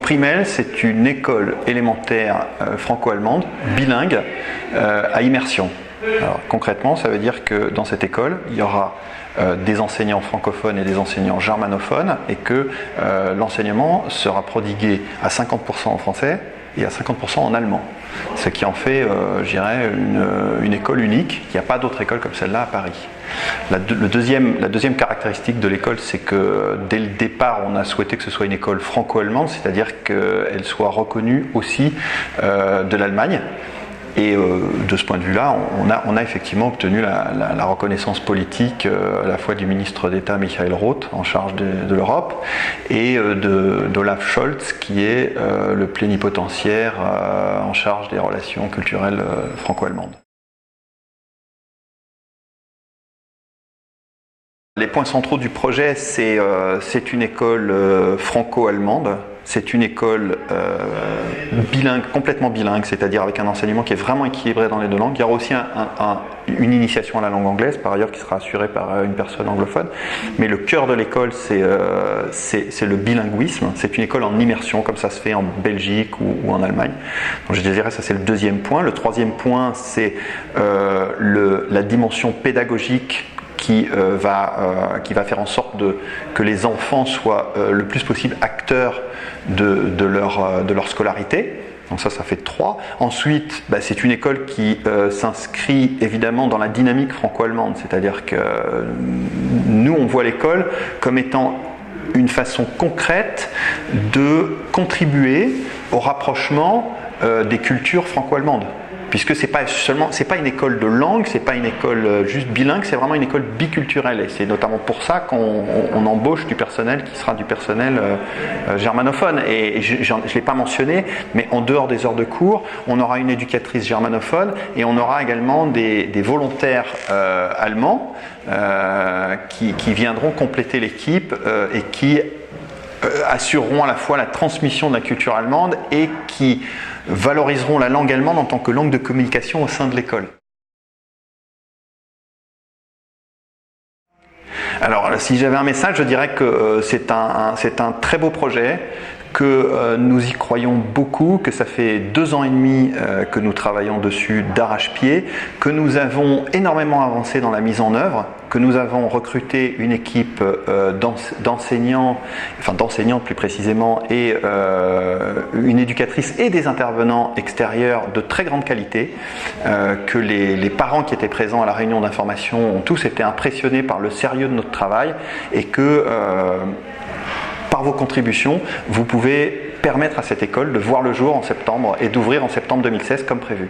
Primel, c'est une école élémentaire franco-allemande, bilingue, à immersion. Alors, concrètement, ça veut dire que dans cette école, il y aura des enseignants francophones et des enseignants germanophones, et que l'enseignement sera prodigué à 50% en français et à 50% en allemand. Ce qui en fait, je dirais, une école unique. Il n'y a pas d'autre école comme celle-là à Paris. La deuxième caractéristique de l'école, c'est que dès le départ, on a souhaité que ce soit une école franco-allemande, c'est-à-dire qu'elle soit reconnue aussi de l'Allemagne. Et de ce point de vue-là, on a effectivement obtenu la reconnaissance politique à la fois du ministre d'État Michael Roth, en charge de l'Europe, et d'Olaf Scholz, qui est le plénipotentiaire en charge des relations culturelles franco-allemandes. Les points centraux du projet, c'est une école franco-allemande. C'est une école bilingue, complètement bilingue, c'est-à-dire avec un enseignement qui est vraiment équilibré dans les deux langues. Il y aura aussi une initiation à la langue anglaise, par ailleurs, qui sera assurée par une personne anglophone. Mais le cœur de l'école, c'est le bilinguisme. C'est une école en immersion, comme ça se fait en Belgique ou en Allemagne. Donc je dirais, ça c'est le deuxième point. Le troisième point, c'est la dimension pédagogique qui va faire en sorte que les enfants soient le plus possible acteurs de leur scolarité. Donc ça fait 3. Ensuite, c'est une école qui s'inscrit évidemment dans la dynamique franco-allemande, c'est-à-dire que nous, on voit l'école comme étant une façon concrète de contribuer au rapprochement des cultures franco-allemandes. Puisque c'est pas une école de langue, c'est pas une école juste bilingue, c'est vraiment une école biculturelle. Et c'est notamment pour ça qu'on embauche du personnel qui sera du personnel germanophone. Et je ne l'ai pas mentionné, mais en dehors des heures de cours, on aura une éducatrice germanophone et on aura également des volontaires allemands qui viendront compléter l'équipe et qui assureront à la fois la transmission de la culture allemande et qui valoriseront la langue allemande en tant que langue de communication au sein de l'école. Alors, si j'avais un message, je dirais que c'est un très beau projet, que nous y croyons beaucoup, que ça fait 2 ans et demi que nous travaillons dessus d'arrache-pied, que nous avons énormément avancé dans la mise en œuvre, que nous avons recruté une équipe d'enseignants plus précisément, et une éducatrice et des intervenants extérieurs de très grande qualité, que les parents qui étaient présents à la réunion d'information ont tous été impressionnés par le sérieux de notre travail, et que par vos contributions, vous pouvez permettre à cette école de voir le jour en septembre et d'ouvrir en septembre 2016 comme prévu.